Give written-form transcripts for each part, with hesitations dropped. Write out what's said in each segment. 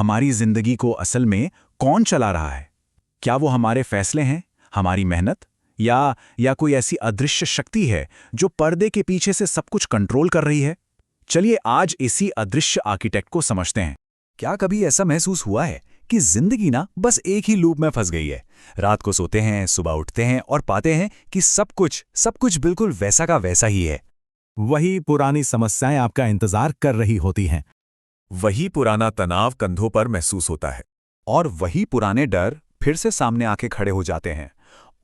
हमारी जिंदगी को असल में कौन चला रहा है? क्या वो हमारे फैसले हैं, हमारी मेहनत, या कोई ऐसी अदृश्य शक्ति है जो पर्दे के पीछे से सब कुछ कंट्रोल कर रही है? चलिए आज इसी अदृश्य आर्किटेक्ट को समझते हैं। क्या कभी ऐसा महसूस हुआ है कि जिंदगी ना बस एक ही लूप में फंस गई है? रात को सोते हैं, सुबह उठते हैं और पाते हैं कि सब कुछ बिल्कुल वैसा का वैसा ही है। वही पुरानी समस्याएं आपका इंतजार कर रही होती हैं। वही पुराना तनाव कंधों पर महसूस होता है और वही पुराने डर फिर से सामने आके खड़े हो जाते हैं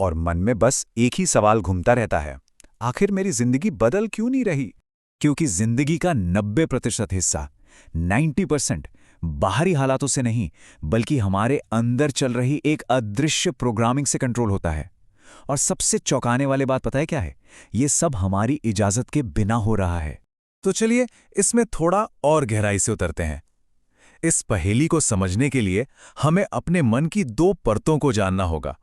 और मन में बस एक ही सवाल घूमता रहता है, आखिर मेरी जिंदगी बदल क्यों नहीं रही? क्योंकि जिंदगी का 90% हिस्सा 90% बाहरी हालातों से नहीं बल्कि हमारे अंदर चल रही एक अदृश्य प्रोग्रामिंग से कंट्रोल होता है। और सबसे चौंकाने वाली बात पता है क्या है? ये सब हमारी इजाजत के बिना हो रहा है। तो चलिए इसमें थोड़ा और गहराई से उतरते हैं। इस पहेली को समझने के लिए हमें अपने मन की 2 परतों को जानना होगा,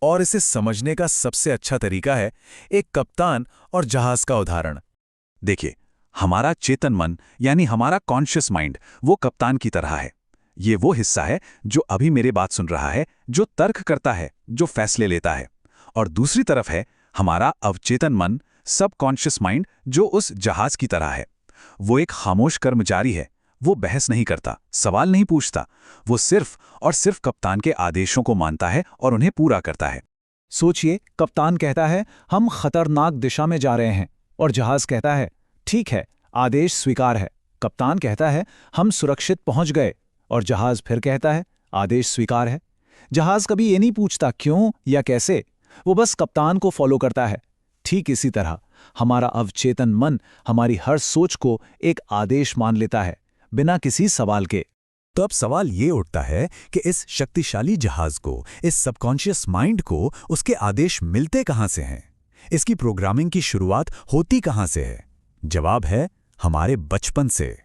और इसे समझने का सबसे अच्छा तरीका है एक कप्तान और जहाज का उदाहरण। देखिए, हमारा चेतन मन यानी हमारा कॉन्शियस माइंड वो कप्तान की तरह है। ये वो हिस्सा है जो अभी मेरे बात सुन रहा है, जो तर्क करता है, जो फैसले लेता है। और दूसरी तरफ है हमारा अवचेतन मन, सबकॉन्शियस माइंड, जो उस जहाज की तरह है। वो एक खामोश कर्मचारी है। वो बहस नहीं करता, सवाल नहीं पूछता। वो सिर्फ और सिर्फ कप्तान के आदेशों को मानता है और उन्हें पूरा करता है। सोचिए, कप्तान कहता है हम खतरनाक दिशा में जा रहे हैं और जहाज कहता है ठीक है, आदेश स्वीकार है। कप्तान कहता है हम सुरक्षित पहुंच गए और जहाज फिर कहता है आदेश स्वीकार है। जहाज कभी ये नहीं पूछता क्यों या कैसे, वो बस कप्तान को फॉलो करता है। ठीक इसी तरह हमारा अवचेतन मन हमारी हर सोच को एक आदेश मान लेता है, बिना किसी सवाल के। तो अब सवाल ये उठता है कि इस शक्तिशाली जहाज को, इस सबकॉन्शियस माइंड को उसके आदेश मिलते कहां से हैं? इसकी प्रोग्रामिंग की शुरुआत होती कहां से है? जवाब है हमारे बचपन से।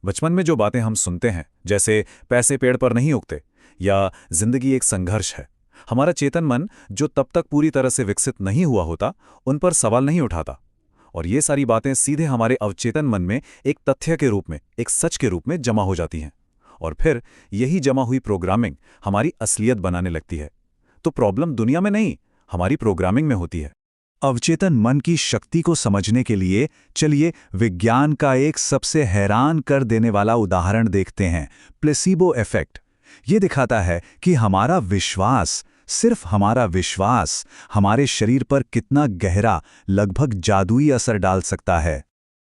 बचपन में जो बातें हम सुनते हैं, जैसे पैसे पेड़ पर नहीं उगते या जिंदगी एक संघर्ष है, हमारा चेतन मन जो तब तक पूरी तरह से विकसित नहीं हुआ होता, उन पर सवाल नहीं उठाता। और ये सारी बातें सीधे हमारे अवचेतन मन में एक तथ्य के रूप में, एक सच के रूप में जमा हो जाती हैं। और फिर यही जमा हुई प्रोग्रामिंग हमारी असलियत बनाने लगती है। तो प्रॉब्लम दुनिया में नहीं, हमारी प्रोग्रामिंग में होती है। अवचेतन मन की शक्ति को समझने के लिए चलिए विज्ञान का एक सबसे हैरान कर देने वाला उदाहरण देखते हैं, प्लेसीबो इफेक्ट। ये दिखाता है कि हमारा विश्वास, सिर्फ हमारा विश्वास, हमारे शरीर पर कितना गहरा, लगभग जादुई असर डाल सकता है।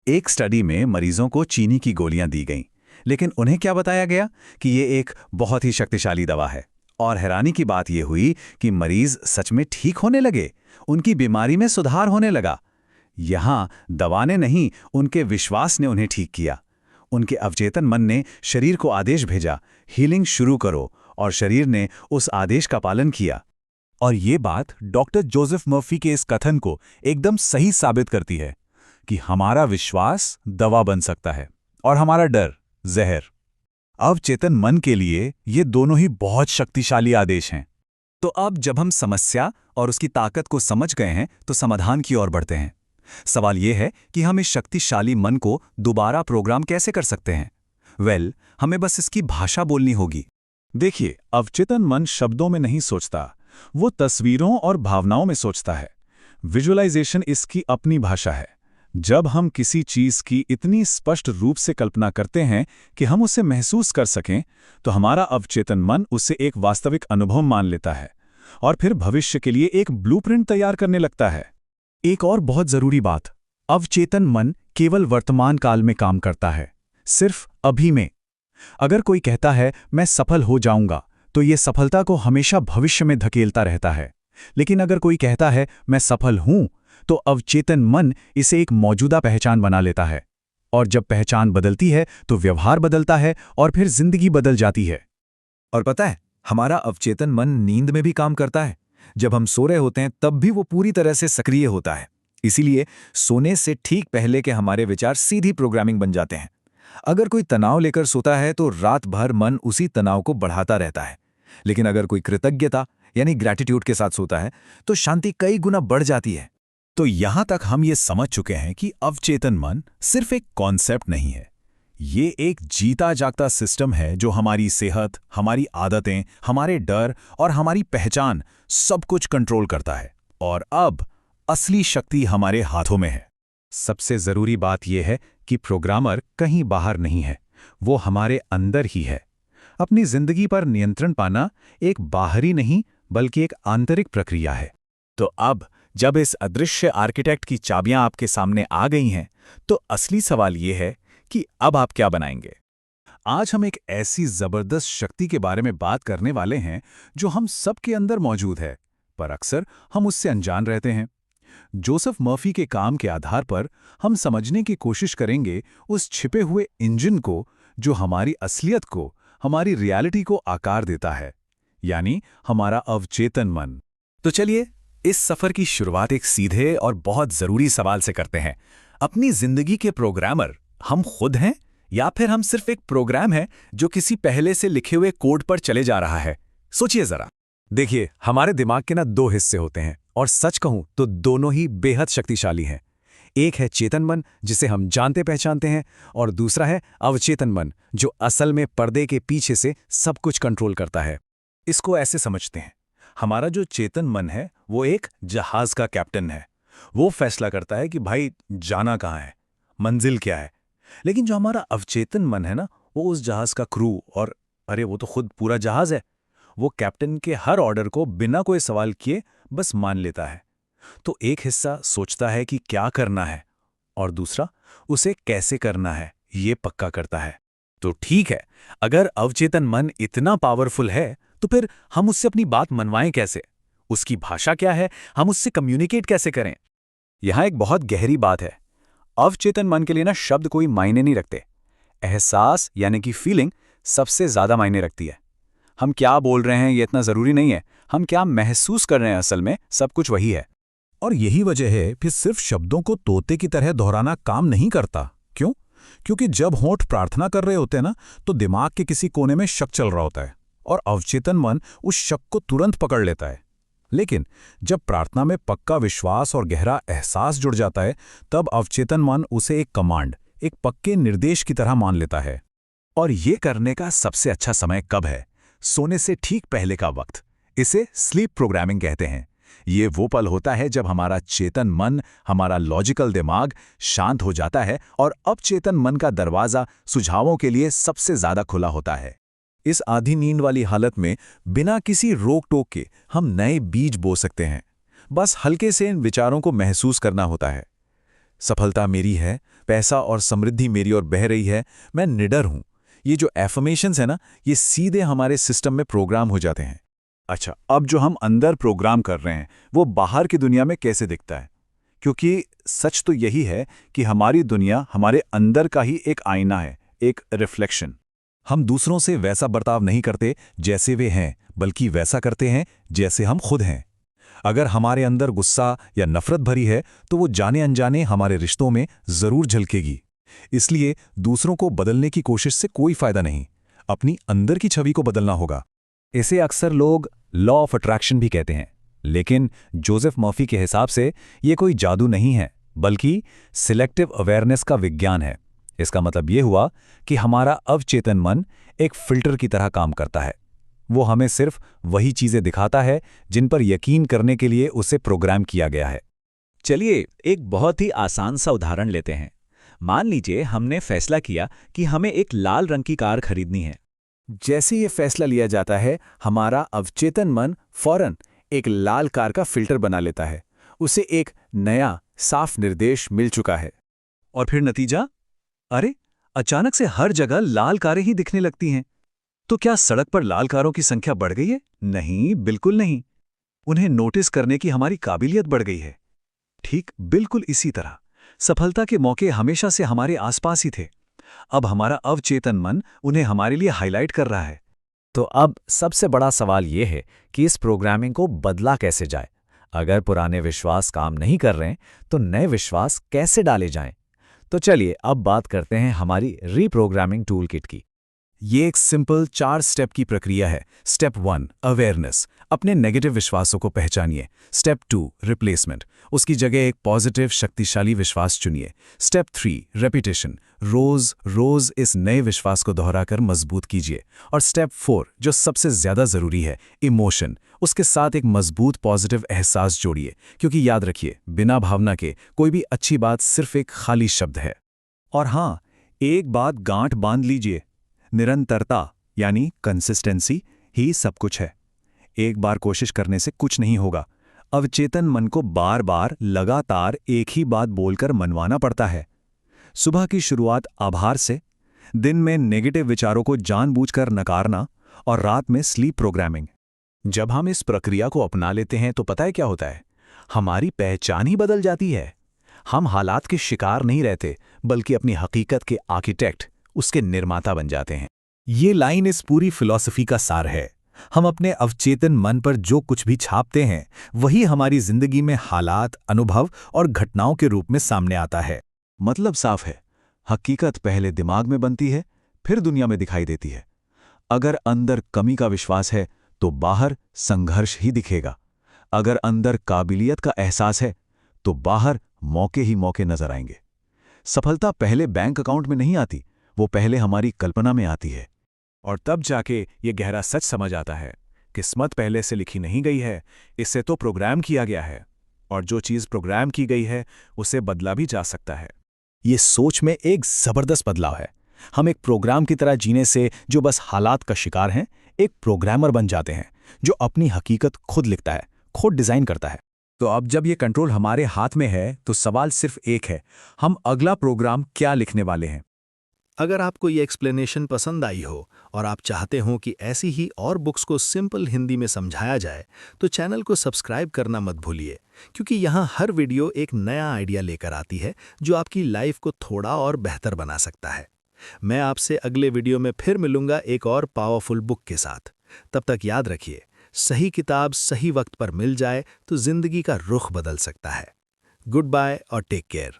एक स्टडी में मरीजों को चीनी की गोलियां दी गईं, लेकिन उन्हें क्या बताया गया कि ये एक बहुत ही शक्तिशाली दवा है। और हैरानी की बात यह हुई कि मरीज सच में ठीक होने लगे, उनकी बीमारी में सुधार होने लगा। यहां दवा ने नहीं, उनके विश्वास ने उन्हें ठीक किया। उनके अवचेतन मन ने शरीर को आदेश भेजा, हीलिंग शुरू करो, और शरीर ने उस आदेश का पालन किया। और ये बात डॉक्टर जोसेफ मर्फी के इस कथन को एकदम सही साबित करती है कि हमारा विश्वास दवा बन सकता है और हमारा डर जहर। अवचेतन मन के लिए ये दोनों ही बहुत शक्तिशाली आदेश हैं। तो अब जब हम समस्या और उसकी ताकत को समझ गए हैं, तो समाधान की ओर बढ़ते हैं। सवाल यह है कि हम इस शक्तिशाली मन को दोबारा प्रोग्राम कैसे कर सकते हैं? हमें बस इसकी भाषा बोलनी होगी। देखिए, अवचेतन मन शब्दों में नहीं सोचता, वो तस्वीरों और भावनाओं में सोचता है। विजुअलाइजेशन इसकी अपनी भाषा है। जब हम किसी चीज की इतनी स्पष्ट रूप से कल्पना करते हैं कि हम उसे महसूस कर सकें, तो हमारा अवचेतन मन उसे एक वास्तविक अनुभव मान लेता है और फिर भविष्य के लिए एक ब्लूप्रिंट तैयार करने लगता है। एक और बहुत जरूरी बात, अवचेतन मन केवल वर्तमान काल में काम करता है, सिर्फ अभी में। अगर कोई कहता है मैं सफल हो जाऊंगा, तो ये सफलता को हमेशा भविष्य में धकेलता रहता है। लेकिन अगर कोई कहता है मैं सफल हूं, तो अवचेतन मन इसे एक मौजूदा पहचान बना लेता है। और जब पहचान बदलती है तो व्यवहार बदलता है और फिर जिंदगी बदल जाती है। और पता है, हमारा अवचेतन मन नींद में भी काम करता है। जब हम सो रहे होते हैं तब भी वो पूरी तरह से सक्रिय होता है। इसीलिए सोने से ठीक पहले के हमारे विचार सीधी प्रोग्रामिंग बन जाते हैं। अगर कोई तनाव लेकर सोता है तो रात भर मन उसी तनाव को बढ़ाता रहता है। लेकिन अगर कोई कृतज्ञता यानी ग्रैटिट्यूड के साथ सोता है तो शांति कई गुना बढ़ जाती है। तो यहां तक हम ये समझ चुके हैं कि अवचेतन मन सिर्फ एक कॉन्सेप्ट नहीं है, ये एक जीता जागता सिस्टम है जो हमारी सेहत, हमारी आदतें, हमारे डर और हमारी पहचान सब कुछ कंट्रोल करता है। और अब असली शक्ति हमारे हाथों में है। सबसे जरूरी बात यह है कि प्रोग्रामर कहीं बाहर नहीं है, वो हमारे अंदर ही है। अपनी जिंदगी पर नियंत्रण पाना एक बाहरी नहीं बल्कि एक आंतरिक प्रक्रिया है। तो अब जब इस अदृश्य आर्किटेक्ट की चाबियां आपके सामने आ गई हैं, तो असली सवाल ये है कि अब आप क्या बनाएंगे। आज हम एक ऐसी जबरदस्त शक्ति के बारे में बात करने वाले हैं जो हम सबके अंदर मौजूद है, पर अक्सर हम उससे अनजान रहते हैं। जोसेफ मर्फी के काम के आधार पर हम समझने की कोशिश करेंगे उस छिपे हुए इंजन को जो हमारी असलियत को, हमारी रियलिटी को आकार देता है, यानी हमारा अवचेतन मन। तो चलिए इस सफर की शुरुआत एक सीधे और बहुत जरूरी सवाल से करते हैं। अपनी जिंदगी के प्रोग्रामर हम खुद हैं या फिर हम सिर्फ एक प्रोग्राम है जो किसी पहले से लिखे हुए कोड पर चले जा रहा है? सोचिए जरा। देखिए, हमारे दिमाग के ना दो हिस्से होते हैं, और सच कहूं तो दोनों ही बेहद शक्तिशाली हैं। एक है चेतन मन, जिसे हम जानते पहचानते हैं, और दूसरा है अवचेतन मन, जो असल में पर्दे के पीछे से सब कुछ कंट्रोल करता है। इसको ऐसे समझते हैं, हमारा जो चेतन मन है वो एक जहाज का कैप्टन है। वो फैसला करता है कि भाई जाना कहाँ है, मंजिल क्या है। लेकिन जो हमारा अवचेतन मन है ना, वो उस जहाज का क्रू, और अरे वो तो खुद पूरा जहाज है। वो कैप्टन के हर ऑर्डर को बिना कोई सवाल किए बस मान लेता है। तो एक हिस्सा सोचता है कि क्या करना है, और दूसरा उसे कैसे करना है ये पक्का करता है। तो ठीक है, अगर अवचेतन मन इतना पावरफुल है तो फिर हम उससे अपनी बात मनवाएं कैसे? उसकी भाषा क्या है? हम उससे कम्युनिकेट कैसे करें? यहां एक बहुत गहरी बात है। अवचेतन मन के लिए ना शब्द कोई मायने नहीं रखते। एहसास यानी कि फीलिंग सबसे ज्यादा मायने रखती है। हम क्या बोल रहे हैं ये इतना जरूरी नहीं है, हम क्या महसूस कर रहे हैं असल में सब कुछ वही है। और यही वजह है फिर सिर्फ शब्दों को तोते की तरह दोहराना काम नहीं करता। क्यों? क्योंकि जब होंठ प्रार्थना कर रहे होते हैं ना, तो दिमाग के किसी कोने में शक चल रहा होता है, और अवचेतन मन उस शक को तुरंत पकड़ लेता है। लेकिन जब प्रार्थना में पक्का विश्वास और गहरा एहसास जुड़ जाता है, तब अवचेतन मन उसे एक कमांड, एक पक्के निर्देश की तरह मान लेता है। और ये करने का सबसे अच्छा समय कब है? सोने से ठीक पहले का वक्त। इसे स्लीप प्रोग्रामिंग कहते हैं। ये वो पल होता है जब हमारा चेतन मन, हमारा लॉजिकल दिमाग शांत हो जाता है और अवचेतन मन का दरवाजा सुझावों के लिए सबसे ज्यादा खुला होता है। इस आधी नींद वाली हालत में बिना किसी रोक टोक के हम नए बीज बो सकते हैं। बस हल्के से इन विचारों को महसूस करना होता है। सफलता मेरी है, पैसा और समृद्धि मेरी ओर बह रही है, मैं निडर हूं। ये जो एफर्मेशंस है ना, ये सीधे हमारे सिस्टम में प्रोग्राम हो जाते हैं। अच्छा, अब जो हम अंदर प्रोग्राम कर रहे हैं वो बाहर की दुनिया में कैसे दिखता है? क्योंकि सच तो यही है कि हमारी दुनिया हमारे अंदर का ही एक आईना है, एक रिफ्लेक्शन। हम दूसरों से वैसा बर्ताव नहीं करते जैसे वे हैं, बल्कि वैसा करते हैं जैसे हम खुद हैं। अगर हमारे अंदर गुस्सा या नफरत भरी है तो वो जाने अनजाने हमारे रिश्तों में जरूर झलकेगी। इसलिए दूसरों को बदलने की कोशिश से कोई फायदा नहीं, अपनी अंदर की छवि को बदलना होगा। इसे अक्सर लोग लॉ ऑफ अट्रैक्शन भी कहते हैं, लेकिन जोसेफ मर्फी के हिसाब से ये कोई जादू नहीं है, बल्कि सिलेक्टिव अवेयरनेस का विज्ञान है। इसका मतलब ये हुआ कि हमारा अवचेतन मन एक फिल्टर की तरह काम करता है। वो हमें सिर्फ वही चीजें दिखाता है जिन पर यकीन करने के लिए उसे प्रोग्राम किया गया है। चलिए एक बहुत ही आसान सा उदाहरण लेते हैं। मान लीजिए हमने फैसला किया कि हमें एक लाल रंग की कार खरीदनी है। जैसे ये फैसला लिया जाता है, हमारा अवचेतन मन फौरन एक लाल कार का फिल्टर बना लेता है। उसे एक नया साफ निर्देश मिल चुका है। और फिर नतीजा? अरे, अचानक से हर जगह लाल कारें ही दिखने लगती हैं। तो क्या सड़क पर लाल कारों की संख्या बढ़ गई है? नहीं, बिल्कुल नहीं। उन्हें नोटिस करने की हमारी काबिलियत बढ़ गई है। ठीक बिल्कुल इसी तरह सफलता के मौके हमेशा से हमारे आसपास ही थे। अब हमारा अवचेतन मन उन्हें हमारे लिए हाईलाइट कर रहा है। तो अब सबसे बड़ा सवाल यह है कि इस प्रोग्रामिंग को बदला कैसे जाए। अगर पुराने विश्वास काम नहीं कर रहे तो नए विश्वास कैसे डाले जाएं? तो चलिए अब बात करते हैं हमारी रीप्रोग्रामिंग टूल किट की। ये एक सिंपल 4 स्टेप की प्रक्रिया है। Step 1, awareness. अपने नेगेटिव विश्वासों को पहचानिए। स्टेप 2 रिप्लेसमेंट, उसकी जगह एक पॉजिटिव शक्तिशाली विश्वास चुनिए। स्टेप 3 रेपिटेशन, रोज रोज इस नए विश्वास को दोहराकर मजबूत कीजिए। और स्टेप 4 जो सबसे ज्यादा जरूरी है, इमोशन, उसके साथ एक मजबूत पॉजिटिव एहसास जोड़िए, क्योंकि याद रखिए बिना भावना के कोई भी अच्छी बात सिर्फ एक खाली शब्द है। और हाँ, एक बात गांठ बांध लीजिए, निरंतरता यानी कंसिस्टेंसी ही सब कुछ है। एक बार कोशिश करने से कुछ नहीं होगा। अवचेतन मन को बार बार लगातार एक ही बात बोलकर मनवाना पड़ता है। सुबह की शुरुआत आभार से, दिन में नेगेटिव विचारों को जानबूझकर नकारना और रात में स्लीप प्रोग्रामिंग। जब हम इस प्रक्रिया को अपना लेते हैं तो पता है क्या होता है? हमारी पहचान ही बदल जाती है। हम हालात के शिकार नहीं रहते, बल्कि अपनी हकीकत के आर्किटेक्ट, उसके निर्माता बन जाते हैं। ये लाइन इस पूरी फिलॉसफी का सार है। हम अपने अवचेतन मन पर जो कुछ भी छापते हैं, वही हमारी जिंदगी में हालात, अनुभव और घटनाओं के रूप में सामने आता है। मतलब साफ है, हकीकत पहले दिमाग में बनती है, फिर दुनिया में दिखाई देती है। अगर अंदर कमी का विश्वास है तो बाहर संघर्ष ही दिखेगा। अगर अंदर काबिलियत का एहसास है तो बाहर मौके ही मौके नजर आएंगे। सफलता पहले बैंक अकाउंट में नहीं आती, वो पहले हमारी कल्पना में आती है। और तब जाके ये गहरा सच समझ आता है, किस्मत पहले से लिखी नहीं गई है, इससे तो प्रोग्राम किया गया है। और जो चीज़ प्रोग्राम की गई है उसे बदला भी जा सकता है। ये सोच में एक जबरदस्त बदलाव है। हम एक प्रोग्राम की तरह जीने से जो बस हालात का शिकार हैं, एक प्रोग्रामर बन जाते हैं जो अपनी हकीकत खुद लिखता है, खुद डिजाइन करता है। तो अब जब ये कंट्रोल हमारे हाथ में है, तो सवाल सिर्फ एक है, हम अगला प्रोग्राम क्या लिखने वाले हैं। अगर आपको ये एक्सप्लेनेशन पसंद आई हो और आप चाहते हो कि ऐसी ही और बुक्स को सिंपल हिंदी में समझाया जाए, तो चैनल को सब्सक्राइब करना मत भूलिए, क्योंकि यहाँ हर वीडियो एक नया आइडिया लेकर आती है जो आपकी लाइफ को थोड़ा और बेहतर बना सकता है। मैं आपसे अगले वीडियो में फिर मिलूंगा एक और पावरफुल बुक के साथ। तब तक याद रखिए, सही किताब सही वक्त पर मिल जाए तो जिंदगी का रुख बदल सकता है। गुड बाय और टेक केयर।